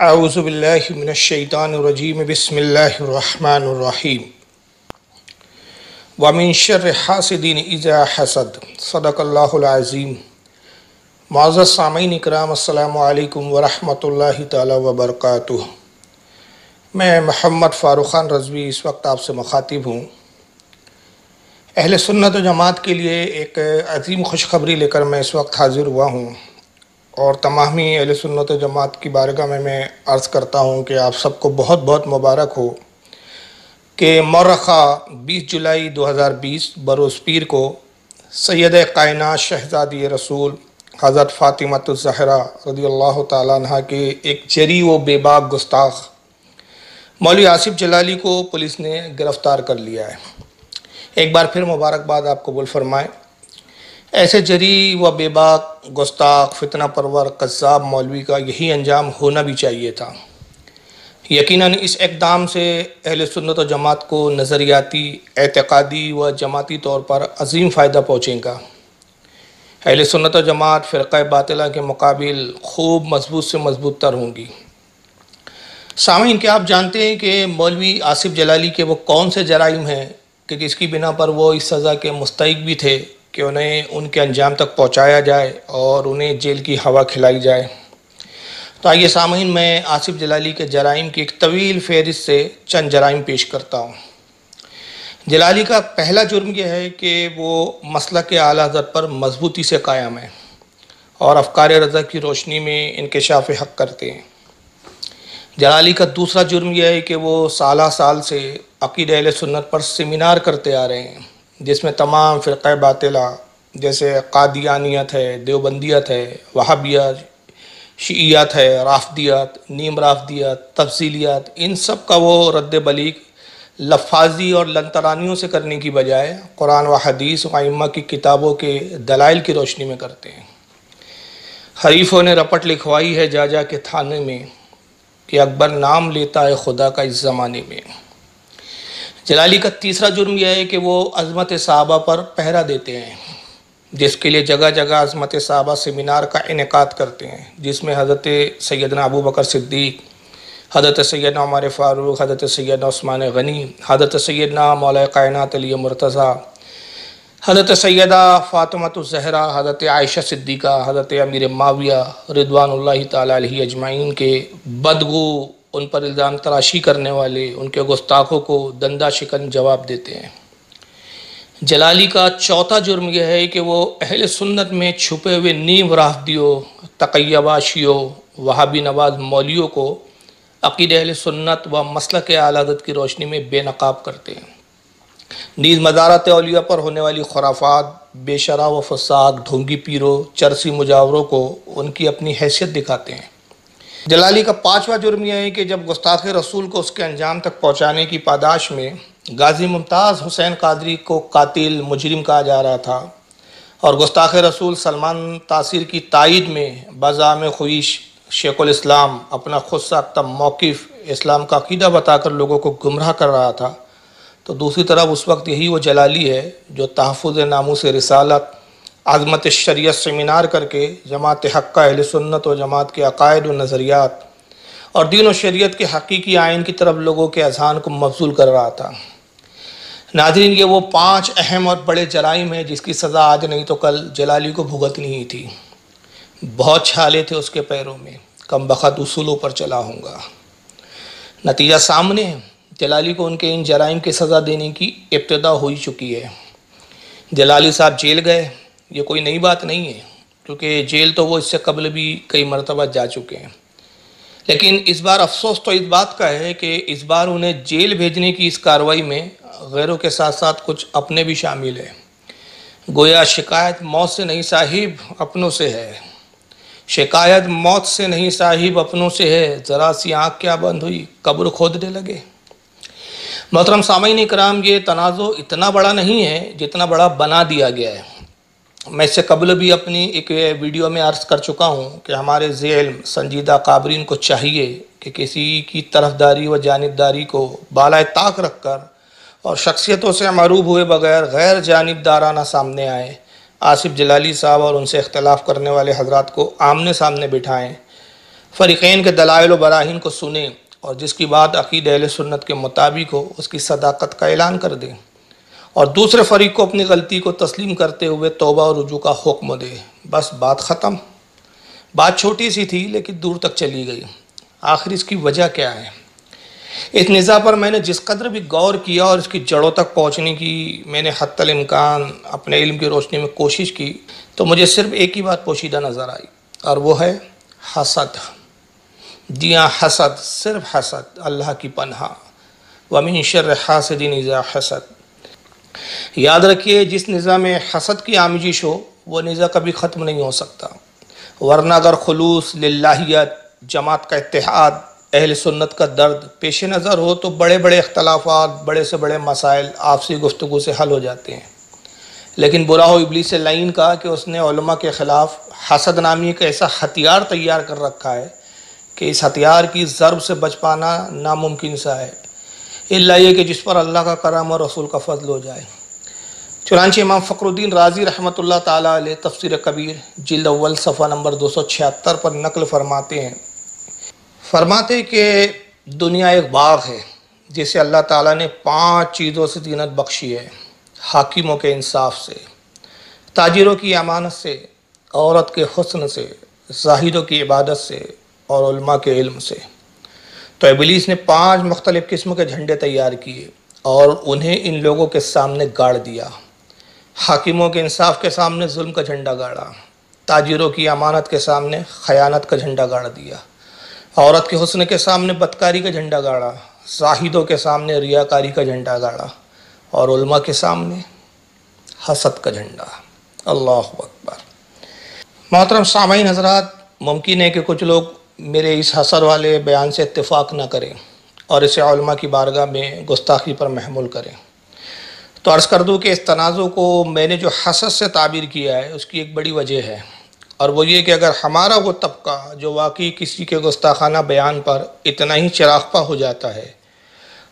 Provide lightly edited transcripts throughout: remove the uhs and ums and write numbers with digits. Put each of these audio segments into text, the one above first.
اعوذ باللہ من الشیطان الرجیم بسم اللہ الرحمن الرحیم ومن شر حاسد اذا حسد صدق اللہ العظیم۔ معزز سامعین اکرام، السلام علیکم ورحمۃ اللہ تعالی وبرکاتہ۔ میں محمد فاروق خان رضوی اس وقت آپ سے مخاطب ہوں۔ اہل سنت و جماعت کے لیے ایک عظیم خوشخبری لے کر میں اس وقت حاضر ہوا ہوں، اور تمامی اہل سنت و جماعت کی بارگاہ میں عرض کرتا ہوں کہ آپ سب کو بہت بہت مبارک ہو کہ مورخہ 20 جولائی 2020 بروز پیر کو سید کائنات شہزادی رسول حضرت فاطمہ الزہرا رضی اللہ تعالیٰ عنہ کے ایک جری و بے باک گستاخ مولوی آصف جلالی کو پولیس نے گرفتار کر لیا ہے۔ ایک بار پھر مبارکباد آپ قبول فرمائیں۔ ایسے جری و بے باک گستاخ فتنہ پرور قذاب مولوی کا یہی انجام ہونا بھی چاہیے تھا۔ یقیناً اس اقدام سے اہل سنت و جماعت کو نظریاتی، اعتقادی و جماعتی طور پر عظیم فائدہ پہنچے گا۔ اہل سنت و جماعت فرقہ باطلہ کے مقابل خوب مضبوط سے مضبوط تر ہوں گی۔ سامعین، کیا آپ جانتے ہیں کہ مولوی آصف جلالی کے وہ کون سے جرائم ہیں کہ جس کی بنا پر وہ اس سزا کے مستحق بھی تھے کہ انہیں ان کے انجام تک پہنچایا جائے اور انہیں جیل کی ہوا کھلائی جائے؟ تو آئیے سامعین، میں آصف جلالی کے جرائم کی ایک طویل فہرست سے چند جرائم پیش کرتا ہوں۔ جلالی کا پہلا جرم یہ ہے کہ وہ مسلک اعلیٰ حضرت پر مضبوطی سے قائم ہے اور افکار رضا کی روشنی میں انکشاف حق کرتے ہیں۔ جلالی کا دوسرا جرم یہ ہے کہ وہ سالہ سال سے عقیدہ اہل سنت پر سیمینار کرتے آ رہے ہیں، جس میں تمام فرقہ باطلہ جیسے قادیانیت ہے، دیوبندیت ہے، وہابیت، شیعیت ہے، رافضیت، نیم رافضیت، تفضیلیت، ان سب کا وہ رد بلیغ لفاظی اور لنترانیوں سے کرنے کی بجائے قرآن و حدیث و ائمہ کی کتابوں کے دلائل کی روشنی میں کرتے ہیں۔ حریفوں نے رپٹ لکھوائی ہے جا کے تھانے میں کہ اکبر نام لیتا ہے خدا کا اس زمانے میں۔ جلالی کا تیسرا جرم یہ ہے کہ وہ عظمت صحابہ پر پہرا دیتے ہیں، جس کے لیے جگہ جگہ عظمت صحابہ سیمینار کا انعقاد کرتے ہیں، جس میں حضرت سیدنا ابو بکر صدیق، حضرت سیدنا عمر فاروق، حضرت سیدنا عثمان غنی، حضرت سیدنا مولا کائنات علی مرتضیٰ، حضرت سیدہ فاطمہ الزہرا، حضرت عائشہ صدیقہ، حضرت امیر معاویہ رضوان اللہ تعالیٰ علیہ اجمعین کے بدگو، ان پر الزام تراشی کرنے والے، ان کے گستاخوں کو دندہ شکن جواب دیتے ہیں۔ جلالی کا چوتھا جرم یہ ہے کہ وہ اہل سنت میں چھپے ہوئے نیم رافضیوں، تقیہ شیعوں، وہابی نواز مولویوں کو عقیدہ اہل سنت و مسلک اعلیٰ حضرت کی روشنی میں بے نقاب کرتے ہیں۔ نیز مزارات اولیاء پر ہونے والی خرافات، بے شرع و فساق، ڈھونگی پیروں، چرسی مجاوروں کو ان کی اپنی حیثیت دکھاتے ہیں۔ جلالی کا پانچواں جرم یہ ہے کہ جب گستاخ رسول کو اس کے انجام تک پہنچانے کی پاداش میں غازی ممتاز حسین قادری کو قاتل مجرم کہا جا رہا تھا، اور گستاخ رسول سلمان تاثیر کی تائید میں بزعم خویش شیخ الاسلام اپنا خود ساختہ موقف اسلام کا عقیدہ بتا کر لوگوں کو گمراہ کر رہا تھا، تو دوسری طرف اس وقت یہی وہ جلالی ہے جو تحفظ ناموس رسالت، عظمت شریعت سیمینار کر کے جماعت حق اہل سنت و جماعت کے عقائد و نظریات اور دین و شریعت کے حقیقی آئین کی طرف لوگوں کے اذہان کو مبذول کر رہا تھا۔ ناظرین، یہ وہ 5 اہم اور بڑے جرائم ہیں جس کی سزا آج نہیں تو کل جلالی کو بھگتنی ہی تھی۔ بہت چھالے تھے اس کے پیروں میں، کم بخت اصولوں پر چلا ہوں گا۔ نتیجہ سامنے ہے، جلالی کو ان کے ان جرائم کی سزا دینے کی ابتدا ہو ہی چکی ہے۔ جلالی صاحب جیل گئے، یہ کوئی نئی بات نہیں ہے، کیونکہ جیل تو وہ اس سے قبل بھی کئی مرتبہ جا چکے ہیں، لیکن اس بار افسوس تو اس بات کا ہے کہ اس بار انہیں جیل بھیجنے کی اس کارروائی میں غیروں کے ساتھ ساتھ کچھ اپنے بھی شامل ہیں۔ گویا شکایت موت سے نہیں صاحب اپنوں سے ہے، شکایت موت سے نہیں صاحب اپنوں سے ہے، ذرا سی آنکھ کیا بند ہوئی قبر کھودنے لگے۔ محترم سامعین اکرام، یہ تنازع اتنا بڑا نہیں ہے جتنا بڑا بنا دیا گیا ہے۔ میں اس سے قبل بھی اپنی ایک ویڈیو میں عرض کر چکا ہوں کہ ہمارے ذی علم سنجیدہ قابرین کو چاہیے کہ کسی کی طرفداری و جانبداری کو بالائے طاق رکھ کر اور شخصیتوں سے معروب ہوئے بغیر غیر جانبدارانہ سامنے آئیں، آصف جلالی صاحب اور ان سے اختلاف کرنے والے حضرات کو آمنے سامنے بٹھائیں فریقین کے دلائل و براہین کو سنیں اور جس کی بات عقیدہ اہل سنت کے مطابق ہو اس کی صداقت کا اعلان کر دیں، اور دوسرے فریق کو اپنی غلطی کو تسلیم کرتے ہوئے توبہ اور رجوع کا حکم دے۔ بس بات ختم۔ بات چھوٹی سی تھی لیکن دور تک چلی گئی۔ آخر اس کی وجہ کیا ہے؟ اس نزاع پر میں نے جس قدر بھی غور کیا اور اس کی جڑوں تک پہنچنے کی میں نے حتی الامکان اپنے علم کی روشنی میں کوشش کی تو مجھے صرف ایک ہی بات پوشیدہ نظر آئی، اور وہ ہے حسد۔ جی ہاں، حسد، صرف حسد، اللہ کی پناہ۔ وَمِن شَرِّ حَاسِدٍ إِذَا حَسَدَ۔ یاد رکھیے، جس نزاع میں حسد کی آمیزش ہو وہ نزاع کبھی ختم نہیں ہو سکتا، ورنہ اگر خلوص، للہیت، جماعت کا اتحاد، اہل سنت کا درد پیش نظر ہو تو بڑے بڑے اختلافات، بڑے سے بڑے مسائل آپسی گفتگو سے حل ہو جاتے ہیں۔ لیکن برا ہو ابلیس لعین کا کہ اس نے علماء کے خلاف حسد نامی ایک ایسا ہتھیار تیار کر رکھا ہے کہ اس ہتھیار کی ضرب سے بچ پانا ناممکن سا ہے، الا یہ کہ جس پر اللہ کا کرم اور رسول کا فضل ہو جائے۔ چنانچہ امام فخر الدین رازی رحمۃ اللہ تعالیٰ علیہ تفسیر کبیر جلد اول صفحہ نمبر 276 پر نقل فرماتے کہ دنیا ایک باغ ہے جسے اللہ تعالیٰ نے 5 چیزوں سے زینت بخشی ہے: حاکموں کے انصاف سے، تاجروں کی امانت سے، عورت کے حسن سے، زاہدوں کی عبادت سے، اور علماء کے علم سے۔ تو ابلیس نے 5 مختلف قسم کے جھنڈے تیار کیے اور انہیں ان لوگوں کے سامنے گاڑ دیا۔ حاکموں کے انصاف کے سامنے ظلم کا جھنڈا گاڑا، تاجروں کی امانت کے سامنے خیانت کا جھنڈا گاڑ دیا، عورت کے حسن کے سامنے بدکاری کا جھنڈا گاڑا، زاہدوں کے سامنے ریاکاری کا جھنڈا گاڑا، اور علماء کے سامنے حسد کا جھنڈا۔ اللہ اکبر۔ محترم سامعین حضرات، ممکن ہے کہ کچھ لوگ میرے اس حسد والے بیان سے اتفاق نہ کریں اور اسے علماء کی بارگاہ میں گستاخی پر محمول کریں، تو عرض کر دوں کہ اس تنازع کو میں نے جو حسد سے تعبیر کیا ہے اس کی ایک بڑی وجہ ہے، اور وہ یہ کہ اگر ہمارا وہ طبقہ جو واقعی کسی کے گستاخانہ بیان پر اتنا ہی چراغپا ہو جاتا ہے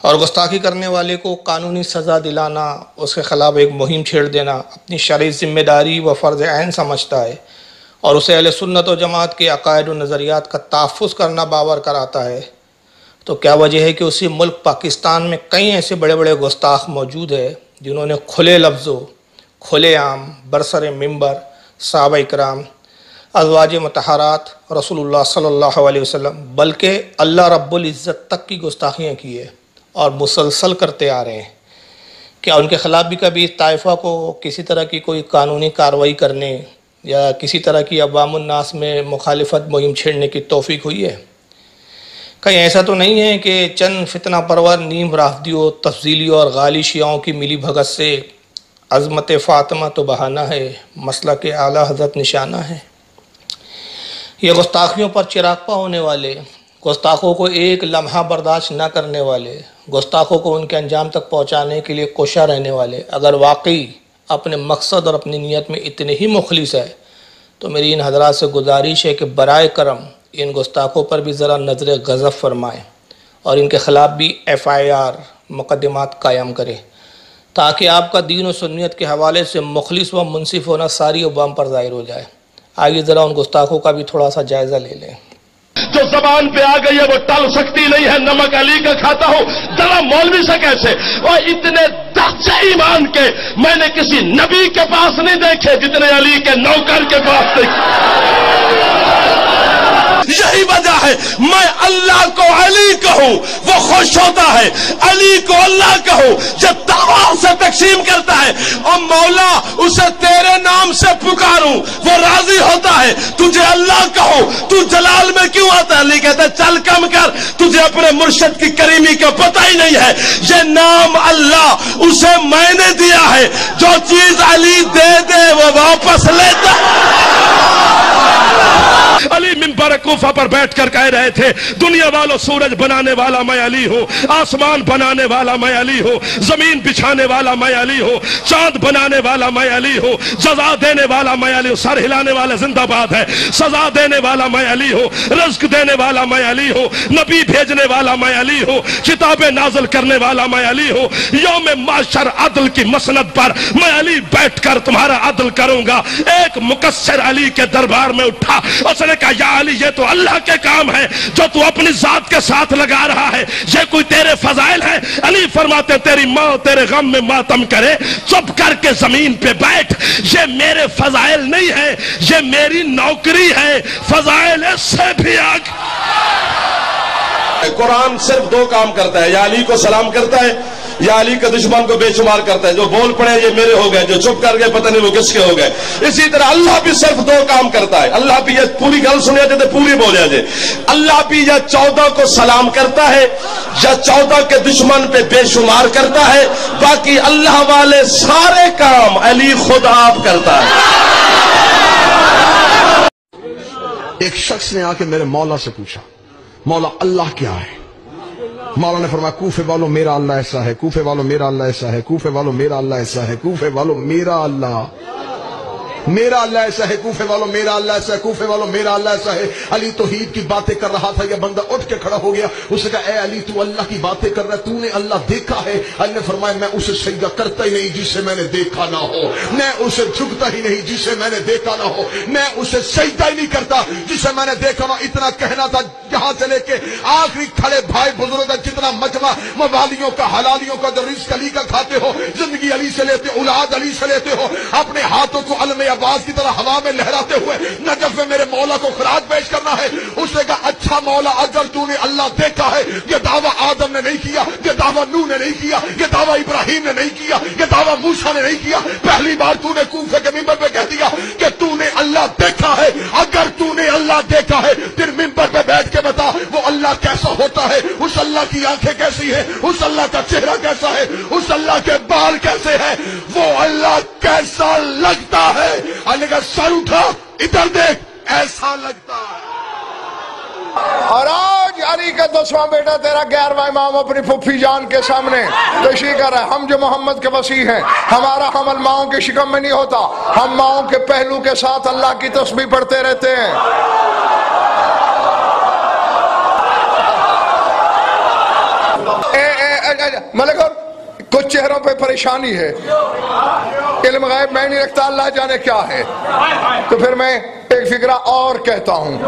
اور گستاخی کرنے والے کو قانونی سزا دلانا، اس کے خلاف ایک مہم چھیڑ دینا اپنی شرعی ذمہ داری و فرض عین سمجھتا ہے اور اسے اہل سنت و جماعت کے عقائد و نظریات کا تحفظ کرنا باور کراتا ہے، تو کیا وجہ ہے کہ اسی ملک پاکستان میں کئی ایسے بڑے بڑے گستاخ موجود ہیں جنہوں نے کھلے لفظوں، کھلے عام، برسر منبر، صحابہ اکرام، ازواج مطہرات، رسول اللہ صلی اللہ علیہ وسلم، بلکہ اللہ رب العزت تک کی گستاخیاں کی ہے اور مسلسل کرتے آ رہے ہیں۔ کیا ان کے خلاف بھی کبھی اس طائفہ کو کسی طرح کی کوئی قانونی کارروائی کرنے یا کسی طرح کی عوام الناس میں مخالفت مہم چھیڑنے کی توفیق ہوئی ہے؟ کہیں ایسا تو نہیں ہے کہ چند فتنہ پرور نیم رافضیوں، تفضیلیوں اور غالی شیعوں کی ملی بھگت سے عظمت فاطمہ تو بہانہ ہے، مسلک کے اعلیٰ حضرت نشانہ ہے؟ یہ گستاخیوں پر چراغپا ہونے والے، گستاخوں کو ایک لمحہ برداشت نہ کرنے والے، گستاخوں کو ان کے انجام تک پہنچانے کے لیے کوشاں رہنے والے اگر واقعی اپنے مقصد اور اپنی نیت میں اتنے ہی مخلص ہے تو میری ان حضرات سے گزارش ہے کہ برائے کرم ان گستاخوں پر بھی ذرا نظر غضب فرمائیں اور ان کے خلاف بھی FIR مقدمات قائم کریں تاکہ آپ کا دین و سنیت کے حوالے سے مخلص و منصف ہونا ساری عوام پر ظاہر ہو جائے۔ آئیے ذرا ان گستاخوں کا بھی تھوڑا سا جائزہ لے لیں۔ جو زبان پہ آ گئی ہے وہ ٹل سکتی نہیں ہے، نمک علی کا کھاتا ہوں، ذرا مولوی سے کیسے؟ اور اتنے درجے ایمان کے میں نے کسی نبی کے پاس نہیں دیکھے جتنے علی کے نوکر کے پاس دیکھے۔ یہی وجہ ہے میں اللہ کو علی کہوں وہ خوش ہوتا ہے، علی کو اللہ کہوں جب تاوار سے تقسیم کرتا ہے، اور مولا اسے تیرے نام سے پکاروں وہ راضی ہوتا ہے۔ تجھے اللہ کہوں تو جلال میں کیوں آتا ہے؟ علی کہتا ہے چل کم کر، تجھے اپنے مرشد کی کریمی کا پتہ ہی نہیں ہے۔ یہ نام اللہ اسے میں نے دیا ہے، جو چیز علی دے دے وہ واپس لیتا۔ علی منبر کوفہ پر بیٹھ کر کہہ رہے تھے دنیا والوں سورج بنانے والا میں علی ہوں، آسمان بنانے والا میں علی ہوں، زمین بچھانے والا میں علی ہوں، چاند بنانے والا میں علی ہوں، جزا دینے والا میں علی ہوں، سر ہلانے والا زندہ باد ہے، سزا دینے والا میں علی ہوں، رزق دینے والا میں علی ہوں، نبی بھیجنے والا میں علی ہوں، کتابیں نازل کرنے والا میں علی ہوں، یوم معاشر عدل کی مسند پر میں علی بیٹھ کر تمہارا عدل کروں گا۔ ایک مقصر علی کے دربار میں اٹھا، اس نے کہا یا علی علی یہ تو اللہ کے کام ہے جو تو اپنی ذات کے ساتھ لگا رہا ہے، یہ کوئی تیرے فضائل ہے؟ علی فرماتے تیری ماں تیرے غم میں ماتم کرے، چپ کر کے زمین پہ بیٹھ، یہ میرے فضائل نہیں ہے، یہ میری نوکری ہے، فضائل اس سے بھی آگے۔ قرآن صرف دو کام کرتا ہے، یا علی کو سلام کرتا ہے یا علی کے دشمن کو بے شمار کرتا ہے۔ جو بول پڑے یہ میرے ہو گئے، جو چپ کر گئے پتہ نہیں وہ کس کے ہو گئے۔ اسی طرح اللہ بھی صرف دو کام کرتا ہے، اللہ بھی یہ پوری گل سنیا جائے تو پوری بولیا جائے، اللہ بھی یا 14 کو سلام کرتا ہے یا 14 کے دشمن پہ بے شمار کرتا ہے، باقی اللہ والے سارے کام علی خود آپ کرتا ہے۔ ایک شخص نے آ کے میرے مولا سے پوچھا، مولا اللہ کیا ہے؟ مولا نے فرمایا کوفے والوں میرا اللہ ایسا ہے، کوفے والوں میرا اللہ ایسا ہے، کوفے والوں میرا اللہ ایسا ہے، کوفے والوں میرا اللہ ایسا ہے، کوفے والوں میرا اللہ ایسا ہے، کوفے والوں میرا اللہ ایسا ہے۔ علی توحید کی باتیں کر رہا تھا، یہ بندہ اٹھ کے کھڑا ہو گیا، اس نے کہا اے علی تو اللہ کی باتیں کر رہا ہے، تو نے اللہ دیکھا ہے؟ علی نے فرمایا میں اسے سجدہ کرتا ہی نہیں جسے میں نے دیکھا نہ ہو، میں اسے جھکتا ہی نہیں جسے میں نے دیکھا نہ ہو، میں اسے سجدہ ہی نہیں کرتا جسے میں نے دیکھا نہ ہو۔ اتنا کہنا تھا، یہاں سے لے کے آخری کھڑے بھائی بزرگ کا جتنا مجمع موالیوں کا حلالیوں کا جو رزق علی کا کھاتے ہو، زندگی علی سے لیتے، اولاد علی سے لیتے ہو، اپنے ہاتھوں کو علم عباس کی طرح ہوا میں لہراتے ہوئے نجف میں میرے مولا کو خراج پیش کرنا ہے۔ اس نے کہا اچھا مولا اگر تو نے اللہ دیکھا ہے، یہ دعویٰ آدم نے نہیں کیا، یہ دعویٰ نوح نے نہیں کیا، یہ دعویٰ ابراہیم نے نہیں کیا، یہ دعویٰ موسیٰ نے نہیں کیا، پہلی بار تو نے کوفے کے منبر پہ کہہ دیا کہ تو نے اللہ دیکھا ہے۔ اگر تو نے اللہ دیکھا ہے پھر منبر پہ بیٹھ کے بتا وہ اللہ کیسا ہوتا ہے، اس اللہ کی آنکھیں کیسی ہیں، اس اللہ کا چہرہ کیسا ہے، اس اللہ کے بال کیسے ہیں، وہ اللہ کیسا لگتا ہے۔ علی کا سر اٹھا، ادھر دیکھ، ایسا لگتا ہے۔ اور آج علی کا 10واں بیٹا تیرا 11واں امام اپنی پھپھی جان کے سامنے تشریح کر رہا ہے۔ ہم جو محمد کے وسیع ہیں، ہمارا حمل ماؤں کے شکم میں نہیں ہوتا، ہم ماؤں کے پہلو کے ساتھ اللہ کی تسبیح پڑھتے رہتے ہیں۔ ملک اور کچھ چہروں پہ پریشانی ہے، علم غیب میں نہیں رکھتا، اللہ جانے کیا ہے، تو پھر میں ایک فکرہ اور کہتا ہوں۔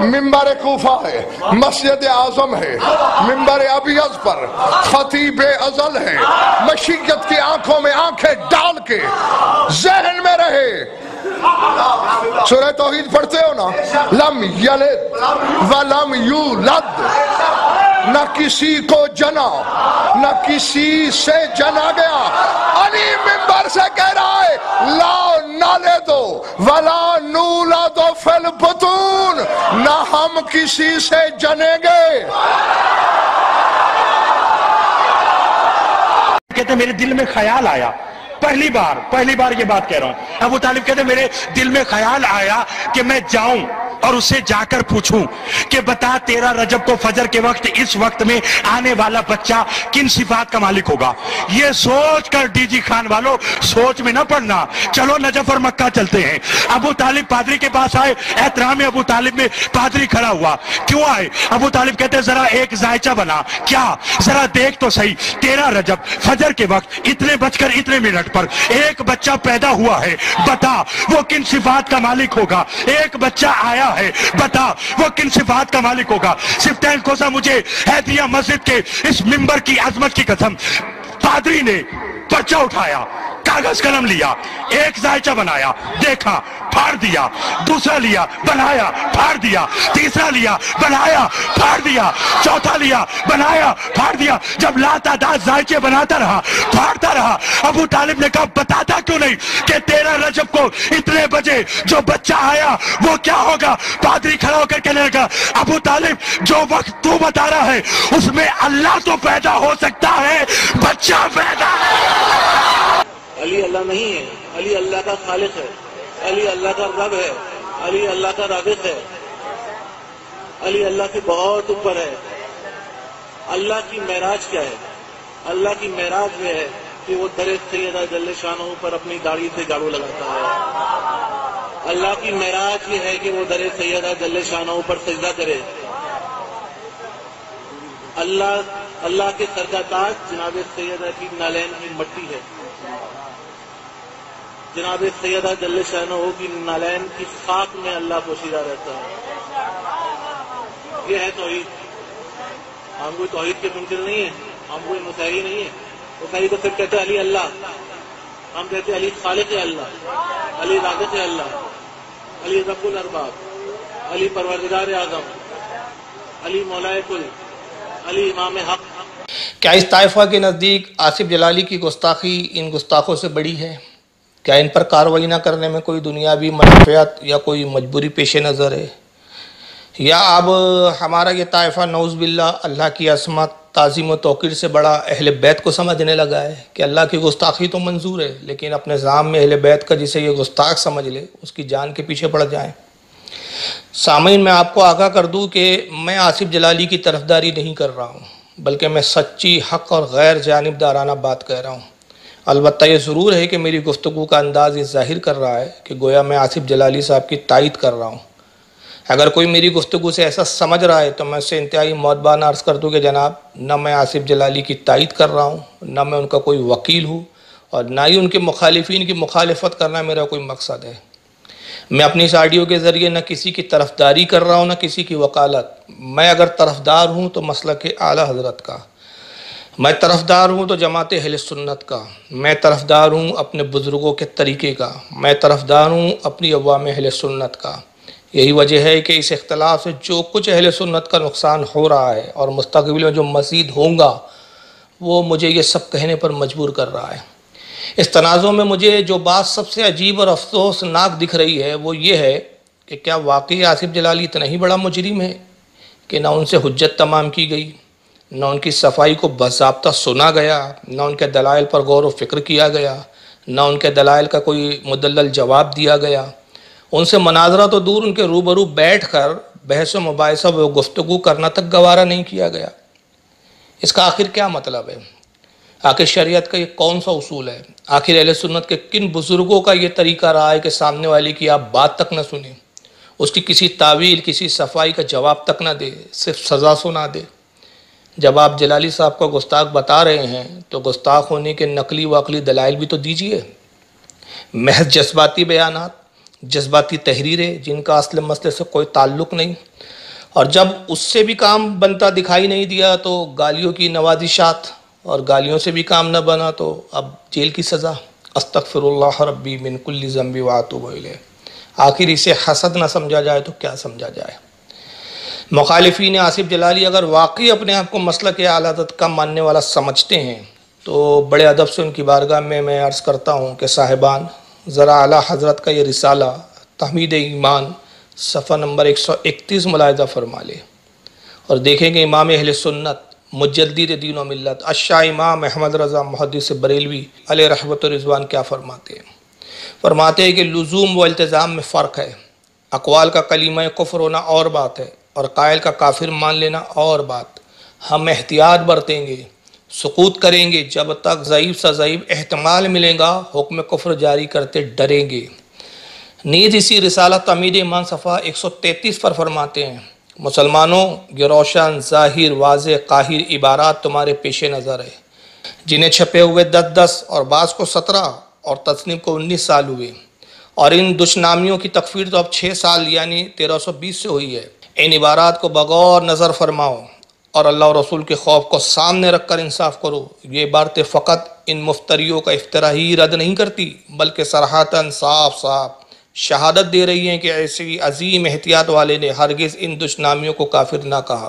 منبر کوفہ ہے، مسجد اعظم ہے، منبر ابیض پر خطیب ازل ہے، مشیت کی آنکھوں میں آنکھیں ڈال کے ذہن میں رہے۔ سورہ توحید پڑھتے ہو نا، لم یلد ولم یولد، نہ کسی کو جنا نہ کسی سے جنا گیا۔ علی منبر سے کہہ رہا ہے لا نلدو ولا نولد فی البطون، نہ ہم کسی سے جنیں گے۔ کہتے میرے دل میں خیال آیا، پہلی بار یہ بات کہہ رہا ہوں، ابو طالب کہتے میرے دل میں خیال آیا کہ میں جاؤں اور اسے جا کر پوچھوں کہ بتا 13 رجب کو فجر کے وقت اس وقت میں آنے والا بچہ کن صفات کا مالک ہوگا۔ یہ سوچ کر ڈی جی خان والوں سوچ میں نہ پڑنا، چلو نجف اور مکہ چلتے ہیں۔ ابو طالب پادری کے پاس آئے، احترام ابو طالب میں پادری کھڑا ہوا، کیوں آئے؟ ابو طالب کہتے ذرا ایک ذائچہ بنا، کیا؟ ذرا دیکھ تو صحیح، 13 رجب فجر کے وقت اتنے بج کر اتنے منٹ پر ایک بچہ پیدا ہوا ہے، بتا وہ کن صفات کا مالک ہوگا۔ ایک بچہ آیا ہے، بتا وہ کن صفات کا مالک ہوگا۔ سفتین کوسا مجھے حیدریہ مسجد کے اس منبر کی عظمت کی قسم، پادری نے پرچہ اٹھایا، کاغذ قلم لیا، ایک ذائچہ بنایا، دیکھا، پھاڑ دیا، دوسرا لیا، بنایا، پھاڑ دیا، تیسرا لیا، بنایا، پھاڑ دیا، چوتھا لیا، بنایا، پھاڑ دیا۔ جب لا تعداد ذائچے بناتا رہا، پھاڑتا رہا، ابو طالب نے کہا بتاتا کیوں نہیں کہ 13 رجب کو اتنے بجے جو بچہ آیا وہ کیا ہوگا؟ پادری کھڑا ہو کر کہنے لگا ابو طالب جو وقت تو بتا رہا ہے اس میں اللہ تو پیدا ہو سکتا ہے، بچہ پیدا ہے۔ علی اللہ نہیں ہے، علی اللہ کا خالق ہے، علی اللہ کا رب ہے، علی اللہ کا رازق ہے، علی اللہ سے بہت اوپر ہے۔ اللہ کی معراج کیا ہے؟ اللہ کی معراج یہ ہے کہ وہ در سیدہ جل شانہ پر اپنی داڑھی سے جھاڑو لگاتا ہے۔ اللہ کی معراج یہ ہے کہ وہ در سیدہ جل شانہ پر سجدہ کرے۔ اللہ کے سر کا تاج جناب سیدہ کی نالین کی مٹی ہے، جناب سیدہ جل شانہ کی نالین کی خاک میں اللہ پوشیدہ رہتا ہے۔ یہ ہے توحید. ہم کوئی توحید کے منکر نہیں ہیں, ہم کوئی مسیحی نہیں ہیں. مسیحی تو صرف کہتے ہیں علی اللہ, ہم کہتے ہیں علی خالق اللہ, علی رازق اللہ, علی رب الارباب, علی پروردگار اعظم, علی مولائے کل, علی امام حق. کیا اس طائفہ کے نزدیک آصف جلالی کی گستاخی ان گستاخوں سے بڑی ہے؟ کیا ان پر کارروائی نہ کرنے میں کوئی دنیاوی منافعت یا کوئی مجبوری پیش نظر ہے؟ یا اب ہمارا یہ طائفہ نعوذ باللہ اللہ کی عظمت, تعظیم و توقیر سے بڑا اہل بیت کو سمجھنے لگا ہے کہ اللہ کی گستاخی تو منظور ہے, لیکن اپنے ذام میں اہل بیت کا جسے یہ گستاخ سمجھ لے اس کی جان کے پیچھے پڑ جائیں. سامعین, میں آپ کو آگاہ کر دوں کہ میں آصف جلالی کی طرفداری نہیں کر رہا ہوں, بلکہ میں سچی, حق اور غیر جانبدارانہ بات کہہ رہا ہوں. البتہ یہ ضرور ہے کہ میری گفتگو کا انداز یہ ظاہر کر رہا ہے کہ گویا میں آصف جلالی صاحب کی تائید کر رہا ہوں. اگر کوئی میری گفتگو سے ایسا سمجھ رہا ہے تو میں اسے انتہائی مؤدبانہ عرض کر دوں کہ جناب, نہ میں آصف جلالی کی تائید کر رہا ہوں, نہ میں ان کا کوئی وکیل ہوں, اور نہ ہی ان کے مخالفین کی مخالفت کرنا میرا کوئی مقصد ہے. میں اپنی اس آڈیو کے ذریعے نہ کسی کی طرفداری کر رہا ہوں نہ کسی کی وکالت. میں اگر طرفدار ہوں تو مسلک اعلیٰ حضرت کا, میں طرفدار ہوں تو جماعت اہل سنت کا, میں طرفدار ہوں اپنے بزرگوں کے طریقے کا, میں طرفدار ہوں اپنی عوام اہل سنت کا. یہی وجہ ہے کہ اس اختلاف سے جو کچھ اہل سنت کا نقصان ہو رہا ہے اور مستقبل میں جو مزید ہوگا وہ مجھے یہ سب کہنے پر مجبور کر رہا ہے. اس تنازع میں مجھے جو بات سب سے عجیب اور افسوسناک دکھ رہی ہے وہ یہ ہے کہ کیا واقعی آصف جلالی اتنا ہی بڑا مجرم ہے کہ نہ ان سے حجت تمام کی گئی, نہ ان کی صفائی کو باضابطہ سنا گیا, نہ ان کے دلائل پر غور و فکر کیا گیا, نہ ان کے دلائل کا کوئی مدلل جواب دیا گیا. ان سے مناظرہ تو دور, ان کے روبرو بیٹھ کر بحث و مباحثہ و گفتگو کرنا تک گوارا نہیں کیا گیا. اس کا آخر کیا مطلب ہے؟ آخر شریعت کا یہ کون سا اصول ہے؟ آخر اہل سنت کے کن بزرگوں کا یہ طریقہ رہا ہے کہ سامنے والے کی آپ بات تک نہ سنیں, اس کی کسی تعویل, کسی صفائی کا جواب تک نہ دے, صرف سزا سنا دے؟ جب آپ جلالی صاحب کو گستاخ بتا رہے ہیں تو گستاخ ہونے کے نقلی و عقلی دلائل بھی تو دیجئے. محض جذباتی بیانات, جذباتی تحریریں جن کا اصل مسئلے سے کوئی تعلق نہیں, اور جب اس سے بھی کام بنتا دکھائی نہیں دیا تو گالیوں کی نوازشات, اور گالیوں سے بھی کام نہ بنا تو اب جیل کی سزا. استغفر اللہ ربی من کل ذنب واتوب الیہ. آخر اسے حسد نہ سمجھا جائے تو کیا سمجھا جائے؟ مخالفین آصف جلالی اگر واقعی اپنے آپ کو مسلک اعلیٰ حضرت کا ماننے والا سمجھتے ہیں تو بڑے ادب سے ان کی بارگاہ میں عرض کرتا ہوں کہ صاحبان, ذرا اعلیٰ حضرت کا یہ رسالہ تحمید ایمان صفحہ نمبر 131 ملاحظہ فرما لے اور دیکھیں کہ امام اہل سنت مجدد دین و ملت اشاہ امام احمد رضا محدث بریلوی علیہ رحمت و رضوان کیا فرماتے ہیں. فرماتے ہیں کہ لزوم و التزام میں فرق ہے. اقوال کا کلمہ کفر ہونا اور بات ہے اور قائل کا کافر مان لینا اور بات. ہم احتیاط برتیں گے, سکوت کریں گے جب تک ضعیف سے ضعیف احتمال ملے گا, حکم کفر جاری کرتے ڈریں گے. نیز اسی رسالہ تحمید ایمان صفحہ 133 پر فرماتے ہیں, مسلمانوں یہ روشن, ظاہر, واضح, قاہر عبارات تمہارے پیش نظر ہے جنہیں چھپے ہوئے 10 اور بعض کو 17 اور تصنیف کو 19 سال ہوئے, اور ان دشنامیوں کی تکفیر تو اب 6 سال یعنی 1320 سے ہوئی ہے. ان عبارات کو بغور نظر فرماؤ اور اللہ و رسول کے خوف کو سامنے رکھ کر انصاف کرو. یہ عبارتیں فقط ان مفتریوں کا افتراء ہی رد نہیں کرتی بلکہ صراحتاً صاف شہادت دے رہی ہیں کہ ایسی عظیم احتیاط والے نے ہرگز ان دشنامیوں کو کافر نہ کہا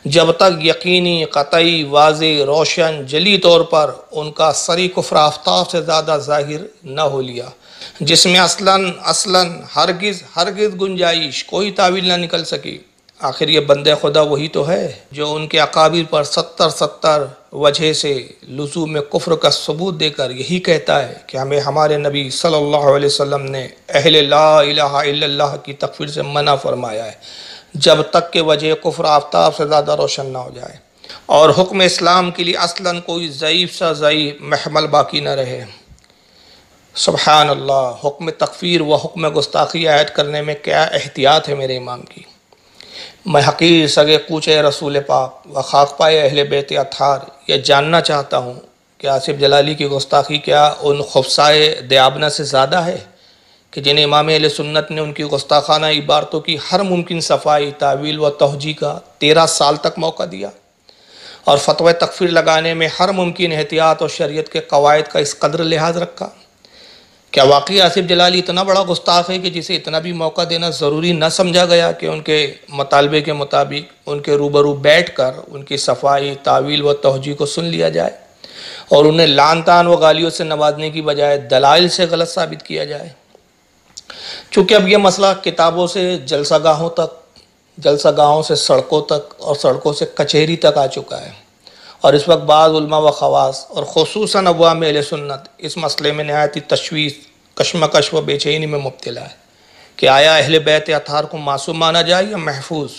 جب تک یقینی, قطعی, واضح, روشن, جلی طور پر ان کا سری کفر آفتاب سے زیادہ ظاہر نہ ہو لیا, جس میں اصلاً ہرگز گنجائش کوئی تعویل نہ نکل سکی. آخر یہ بندے خدا وہی تو ہے جو ان کے اکابر پر 70 وجہ سے لزوم کفر کا ثبوت دے کر یہی کہتا ہے کہ ہمیں ہمارے نبی صلی اللہ علیہ وسلم نے اہل لا الہ الا اللہ کی تکفیر سے منع فرمایا ہے جب تک کہ وجہ کفر آفتاب سے زیادہ روشن نہ ہو جائے, اور حکم اسلام کے لیے اصلاً کوئی ضعیف سا ضعیف محمل باقی نہ رہے. سبحان اللہ, حکم تکفیر و حکم گستاخی عائد کرنے میں کیا احتیاط ہے میرے امام کی. میں حقیر سگے کوچے رسول پاک و خاک پائے اہل بیت اطہار یہ جاننا چاہتا ہوں کہ آصف جلالی کی گستاخی کیا ان خفصائے دیابنہ سے زیادہ ہے کہ جنہیں امام اہل سنت نے ان کی گستاخانہ عبارتوں کی ہر ممکن صفائی، تعویل و توجیہ کا 13 سال تک موقع دیا، اور فتوی تکفیر لگانے میں ہر ممکن احتیاط اور شریعت کے قواعد کا اس قدر لحاظ رکھا؟ کیا واقعی آصف جلالی اتنا بڑا گستاخ ہے کہ جسے اتنا بھی موقع دینا ضروری نہ سمجھا گیا کہ ان کے مطالبے کے مطابق ان کے روبرو بیٹھ کر ان کی صفائی، تعویل و توجیہ کو سن لیا جائے اور انہیں لعن طعن و گالیوں سے نوازنے کی بجائے دلائل سے غلط ثابت کیا جائے؟ چونکہ اب یہ مسئلہ کتابوں سے جلسہ گاہوں تک، جلسہ گاہوں سے سڑکوں تک اور سڑکوں سے کچہری تک آ چکا ہے، اور اس وقت بعض علماء و خواص اور خصوصاً عوام اہل سنت اس مسئلے میں نہایت تشویش، کشمکش و بے چینی میں مبتلا ہے کہ آیا اہل بیت اطہار کو معصوم مانا جائے یا محفوظ؟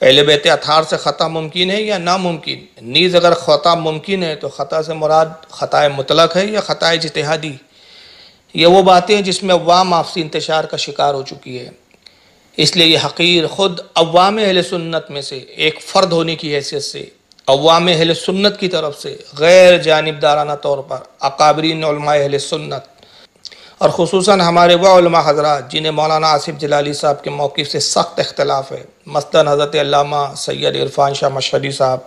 اہل بیت اطہار سے خطا ممکن ہے یا ناممکن؟ نیز اگر خطا ممکن ہے تو خطا سے مراد خطا مطلق ہے یا خطا اجتہادی؟ یہ وہ باتیں ہیں جس میں عوام آپسی انتشار کا شکار ہو چکی ہے۔ اس لیے یہ حقیر خود عوام اہل سنت میں سے ایک فرد ہونے کی حیثیت سے عوام اہل سنت کی طرف سے غیر جانبدارانہ طور پر اکابرین علماء اہل سنت اور خصوصاً ہمارے وہ علماء حضرات جنہیں مولانا آصف جلالی صاحب کے موقف سے سخت اختلاف ہے، مثلاً حضرت علامہ سید عرفان شاہ مشہدی صاحب،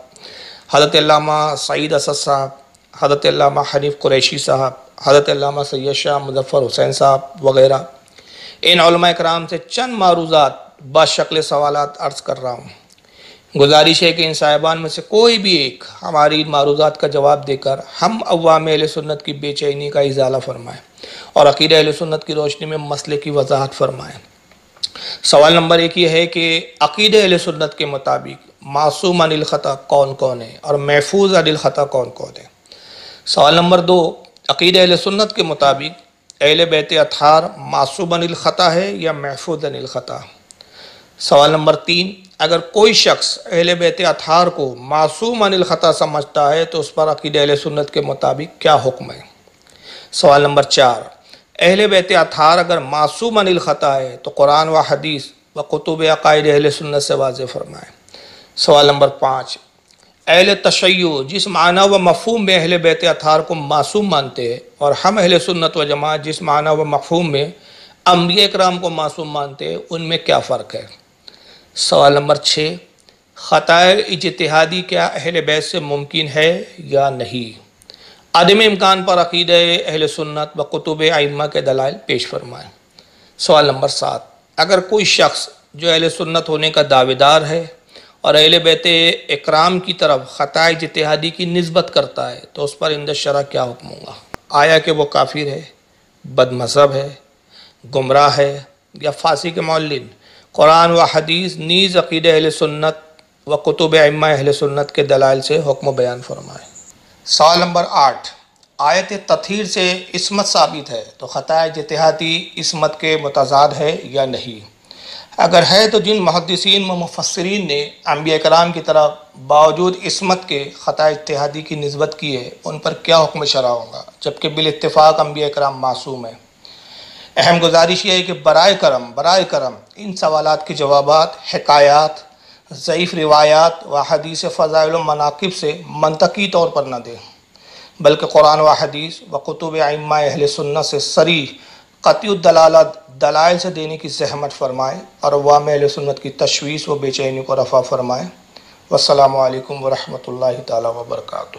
حضرت علامہ سعید اسد صاحب، حضرت علامہ حنیف قریشی صاحب، حضرت علامہ سید شاہ مظفر حسین صاحب وغیرہ، ان علماء اکرام سے چند معروضات بشکل سوالات عرض کر رہا ہوں۔ گزارش ہے کہ ان صاحبان میں سے کوئی بھی ایک ہماری ان معروضات کا جواب دے کر ہم عوام اہل سنت کی بے چینی کا ازالہ فرمائیں اور عقیدہ اہل سنت کی روشنی میں مسئلے کی وضاحت فرمائیں۔ سوال نمبر 1 یہ ہے کہ عقیدہ اہل سنت کے مطابق معصوم عن الخطا کون کون ہے اور محفوظ عن الخطا کون کون ہے؟ سوال نمبر 2، عقیدہ اہل سنت کے مطابق اہل بیت اطہار معصوم عن الخطا ہے یا محفوظ عن الخطا؟ سوال نمبر 3، اگر کوئی شخص اہل بیت اطہار کو معصوم عن الخطا سمجھتا ہے تو اس پر عقیدہ اہل سنت کے مطابق کیا حکم ہے؟ سوال نمبر 4، اہل بیت اطہار اگر معصوم عن الخطا ہے تو قرآن و حدیث و کتب عقائد اہل سنت سے واضح فرمائیں۔ سوال نمبر 5، اہل تشیع جس معنی و مفہوم میں اہل بیت اطہار کو معصوم مانتے ہیں اور ہم اہل سنت و جماعت جس معنی و مفہوم میں انبیاء اکرام کو معصوم مانتے ہیں ان میں کیا فرق ہے؟ سوال نمبر 6، خطائے اجتہادی کیا اہل بیت سے ممکن ہے یا نہیں؟ عدم امکان پر عقیدہ اہل سنت و کتب ائمہ کے دلائل پیش فرمائیں۔ سوال نمبر 7، اگر کوئی شخص جو اہل سنت ہونے کا دعوے دار ہے اور اہل بیت اکرام کی طرف خطا اجتہادی کی نسبت کرتا ہے تو اس پر عند الشرع کیا حکم ہوگا؟ آیا کہ وہ کافر ہے، بد مذہب ہے، گمراہ ہے یا فاسق معلن؟ قرآن و حدیث نیز عقیدہ اہل سنت و کتب ائمہ اہل سنت کے دلائل سے حکم و بیان فرمائے۔ سوال نمبر 8، آیت تطہیر سے عصمت ثابت ہے تو خطا اجتہادی عصمت کے متضاد ہے یا نہیں؟ اگر ہے تو جن محدثین و مفسرین نے انبیاء کرام کی طرف باوجود عصمت کے خطا اجتہادی کی نسبت کی ہے ان پر کیا حکم شرع ہوگا جبکہ بالاتفاق انبیاء کرام معصوم ہیں؟ اہم گزارش یہ ہے کہ برائے کرم ان سوالات کے جوابات حکایات، ضعیف روایات و حدیث فضائل و مناقب سے منطقی طور پر نہ دیں، بلکہ قرآن و حدیث و کتب ائمہ اہل سنت سے صریح قطعی الدلالت دلائل سے دینے کی زحمت فرمائیں اور عوام اہل سنت کی تشویش و بے چینی کو رفع فرمائیں۔ والسلام علیکم ورحمۃ اللہ تعالی وبرکاتہ۔